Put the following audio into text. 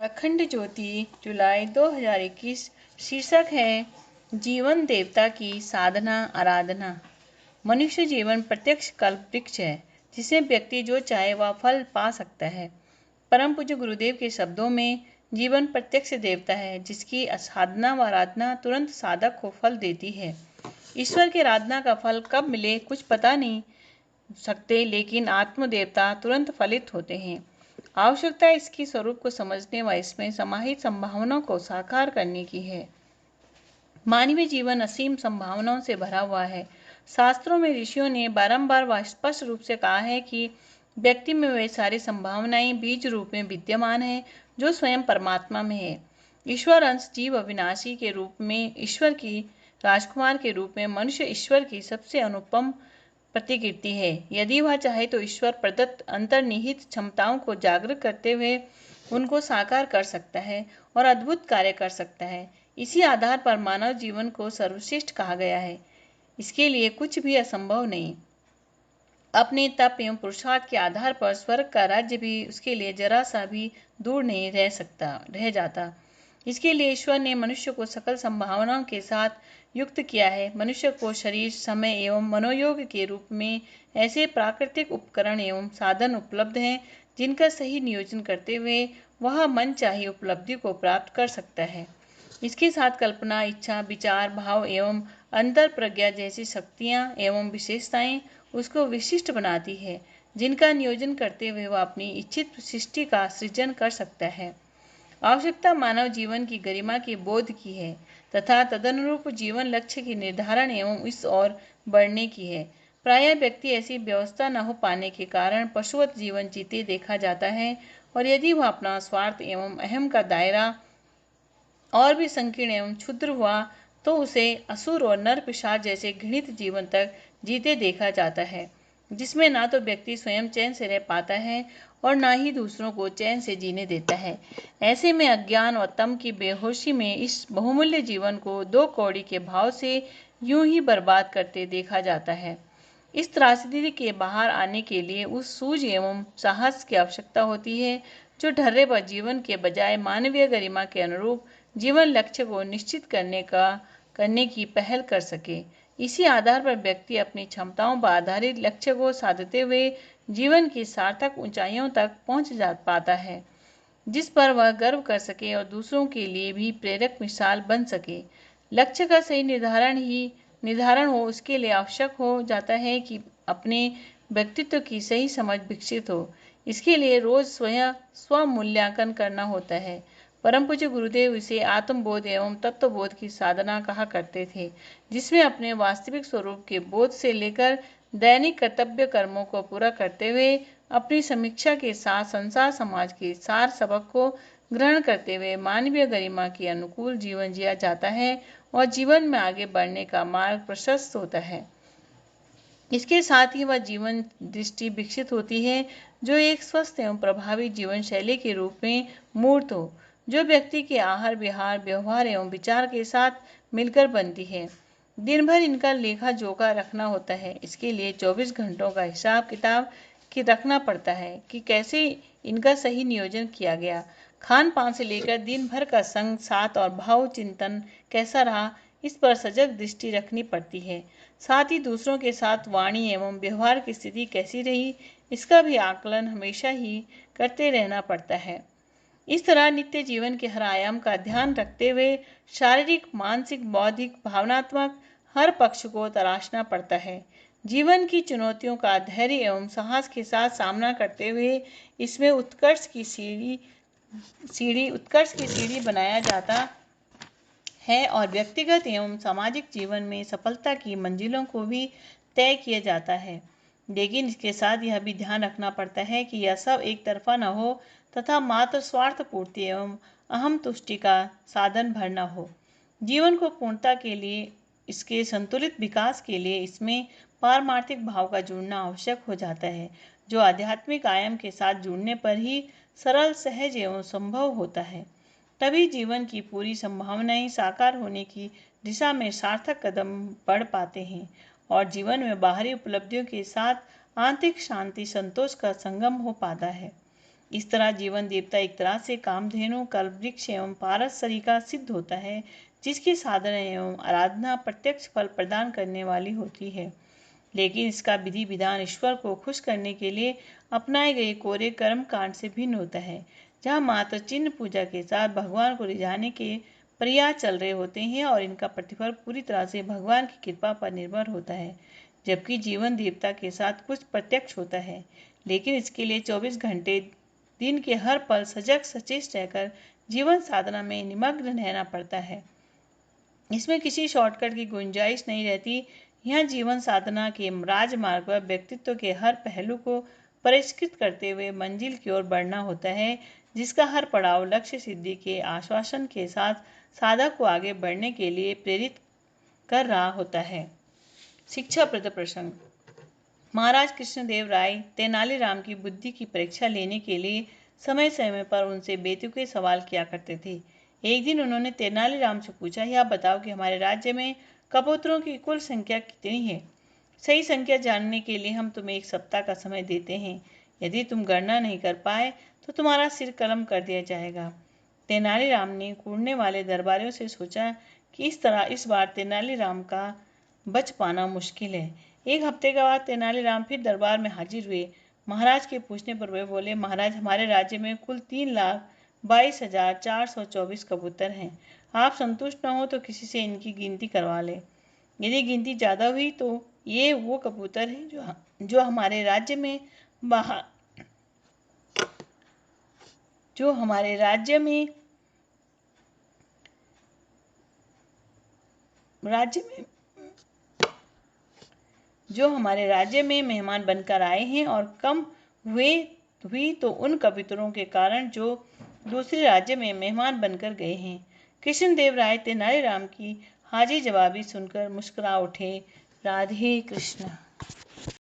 अखंड ज्योति जुलाई 2021। शीर्षक है जीवन देवता की साधना आराधना। मनुष्य जीवन प्रत्यक्ष कल्प वृक्ष है, जिसे व्यक्ति जो चाहे वह फल पा सकता है। परम पूज्य गुरुदेव के शब्दों में जीवन प्रत्यक्ष देवता है, जिसकी साधना व आराधना तुरंत साधक को फल देती है। ईश्वर की आराधना का फल कब मिले कुछ पता नहीं सकते, लेकिन आत्म देवता तुरंत फलित होते हैं। आवश्यकता इसकी स्वरूप को समझने व इसमें समाहित संभावनाओं को साकार करने की है। मानवीय जीवन असीम संभावनाओं से भरा हुआ है। शास्त्रों में ऋषियों ने बारंबार व स्पष्ट रूप से कहा है कि व्यक्ति में वे सारी संभावनाएं बीज रूप में विद्यमान है, जो स्वयं परमात्मा में है। ईश्वर अंश जीव अविनाशी के रूप में, ईश्वर की राजकुमार के रूप में मनुष्य ईश्वर की सबसे अनुपम प्रतिकृति है। यदि वह चाहे तो ईश्वर प्रदत्त अंतर्निहित क्षमताओं को जागृत करते हुए उनको साकार कर सकता है और अद्भुत कार्य कर सकता है। इसी आधार पर मानव जीवन को सर्वश्रेष्ठ कहा गया है। इसके लिए कुछ भी असंभव नहीं। अपने तप एवं पुरुषार्थ के आधार पर स्वर्ग का राज्य भी उसके लिए जरा सा भी दूर नहीं रह जाता। इसके लिए ईश्वर ने मनुष्य को सकल संभावनाओं के साथ युक्त किया है। मनुष्य को शरीर, समय एवं मनोयोग के रूप में ऐसे प्राकृतिक उपकरण एवं साधन उपलब्ध हैं, जिनका सही नियोजन करते हुए वह मनचाही उपलब्धि को प्राप्त कर सकता है। इसके साथ कल्पना, इच्छा, विचार, भाव एवं अंतर प्रज्ञा जैसी शक्तियाँ एवं विशेषताएं उसको विशिष्ट बनाती है, जिनका नियोजन करते हुए वह अपनी इच्छित सृष्टि का सृजन कर सकता है। आवश्यकता मानव जीवन की गरिमा के बोध की है तथा तदनुरूप जीवन लक्ष्य की निर्धारण एवं इस ओर बढ़ने की है। प्रायः व्यक्ति ऐसी व्यवस्था न हो पाने के कारण पशुवत जीवन जीते देखा जाता है, और यदि वह अपना स्वार्थ एवं अहम का दायरा और भी संकीर्ण एवं क्षुद्र हुआ तो उसे असुर और नर पिशाच जैसे घृणित जीवन तक जीते देखा जाता है, जिसमें ना तो व्यक्ति स्वयं चैन से रह पाता है और ना ही दूसरों को चैन से जीने देता है। ऐसे में अज्ञान व तम की बेहोशी में इस बहुमूल्य जीवन को दो कौड़ी के भाव से यूं ही बर्बाद करते देखा जाता है। इस त्रासदी के बाहर आने के लिए उस सूझ एवं साहस की आवश्यकता होती है, जो ढर्रे पर जीवन के बजाय मानवीय गरिमा के अनुरूप जीवन लक्ष्य को निश्चित करने की पहल कर सके। इसी आधार पर व्यक्ति अपनी क्षमताओं पर आधारित लक्ष्य को साधते हुए जीवन की सार्थक ऊंचाइयों तक पहुंच जा पाता है, जिस पर वह गर्व कर सके और दूसरों के लिए भी प्रेरक मिसाल बन सके। लक्ष्य का सही निर्धारण हो, उसके लिए आवश्यक हो जाता है कि अपने व्यक्तित्व की सही समझ विकसित हो। इसके लिए रोज स्व मूल्यांकन करना होता है। परम पूज्य गुरुदेव इसे आत्मबोध एवं तत्वबोध की साधना कहा करते थे, जिसमें अपने वास्तविक स्वरूप के बोध से लेकर दैनिक कर्तव्य कर्मों को पूरा करते हुए अपनी समीक्षा के साथ संसार समाज के सार सबक को ग्रहण करते हुए मानवीय गरिमा के अनुकूल जीवन जिया जाता है और जीवन में आगे बढ़ने का मार्ग प्रशस्त होता है। इसके साथ ही वह जीवन दृष्टि विकसित होती है, जो एक स्वस्थ एवं प्रभावी जीवन शैली के रूप में मूर्त हो, जो व्यक्ति के आहार विहार, व्यवहार एवं विचार के साथ मिलकर बनती है। दिन भर इनका लेखा जोखा रखना होता है। इसके लिए 24 घंटों का हिसाब किताब की रखना पड़ता है कि कैसे इनका सही नियोजन किया गया। खान पान से लेकर दिन भर का संग साथ और भाव चिंतन कैसा रहा, इस पर सजग दृष्टि रखनी पड़ती है। साथ ही दूसरों के साथ वाणी एवं व्यवहार की स्थिति कैसी रही, इसका भी आकलन हमेशा ही करते रहना पड़ता है। इस तरह नित्य जीवन के हर आयाम का ध्यान रखते हुए शारीरिक, मानसिक, बौद्धिक, भावनात्मक हर पक्ष को तराशना पड़ता है। जीवन की चुनौतियों का धैर्य एवं साहस के साथ सामना करते हुए इसमें उत्कर्ष की सीढ़ी बनाया जाता है और व्यक्तिगत एवं सामाजिक जीवन में सफलता की मंजिलों को भी तय किया जाता है। लेकिन इसके साथ यह भी ध्यान रखना पड़ता है कि यह सब एक तरफा न हो तथा मात्र स्वार्थ पूर्ति एवं अहम तुष्टि का साधन भर न हो। जीवन को पूर्णता के लिए, इसके संतुलित विकास के लिए इसमें पारमार्थिक भाव का जुड़ना आवश्यक हो जाता है, जो आध्यात्मिक आयाम के साथ जुड़ने पर ही सरल, सहज एवं संभव होता है। तभी जीवन की पूरी संभावनाएं साकार होने की दिशा में सार्थक कदम बढ़ पाते हैं और जीवन में बाहरी उपलब्धियों के साथ आंतरिक शांति, संतोष का संगम हो पाता है। इस तरह जीवन देवता एक तरह से कामधेनु, कल्पवृक्ष एवं पारस सरिका सिद्ध होता है, जिसकी साधना एवं आराधना प्रत्यक्ष फल प्रदान करने वाली होती है। लेकिन इसका विधि विधान ईश्वर को खुश करने के लिए अपनाए गए कोरे कर्म कांड से भिन्न होता है, जहाँ मात्र चिन्ह पूजा के साथ भगवान को रिझाने के प्रयास चल रहे होते हैं और इनका प्रतिफल पूरी तरह से भगवान की कृपा पर निर्भर होता है। जबकि जीवन देवता के साथ कुछ प्रत्यक्ष होता है, लेकिन इसके लिए 24 घंटे दिन के हर पल सजग सचेत रहकर जीवन साधना में निमग्न रहना पड़ता है। इसमें किसी शॉर्टकट की गुंजाइश नहीं रहती। यह जीवन साधना के राजमार्ग पर व्यक्तित्व के हर पहलू को परिष्कृत करते हुए मंजिल की ओर बढ़ना होता है, जिसका हर पड़ाव लक्ष्य सिद्धि के आश्वासन के साथ साधक को आगे बढ़ने के लिए प्रेरित कर रहा होता है। शिक्षाप्रद प्रसंग। महाराज कृष्णदेव राय तेनालीराम की बुद्धि की परीक्षा लेने के लिए समय समय पर उनसे बेतुके सवाल किया करते थे। एक दिन उन्होंने तेनालीराम से पूछा, यह बताओ कि हमारे राज्य में कबूतरों की कुल संख्या कितनी है? सही संख्या जानने के लिए हम तुम्हें 1 सप्ताह का समय देते हैं। यदि तुम गणना नहीं कर पाए तो तुम्हारा सिर कलम कर दिया जाएगा। तेनालीराम ने कूदने वाले दरबारियों से सोचा कि इस बार तेनालीराम का बच पाना मुश्किल है। 1 हफ्ते के बाद तेनालीराम फिर दरबार में हाजिर हुए। महाराज के पूछने पर वे बोले, महाराज, हमारे राज्य में कुल 3,22,424 कबूतर हैं। आप संतुष्ट न हो तो किसी से इनकी गिनती करवा लें। यदि गिनती ज़्यादा हुई तो ये वो कबूतर हैं जो हमारे राज्य में मेहमान बनकर आए हैं, और कम हुई तो उन कबूतरों के कारण जो दूसरे राज्य में मेहमान बनकर गए हैं। कृष्णदेव राय तेनालीराम की हाजिर जवाबी सुनकर मुस्कुरा उठे। राधे कृष्ण।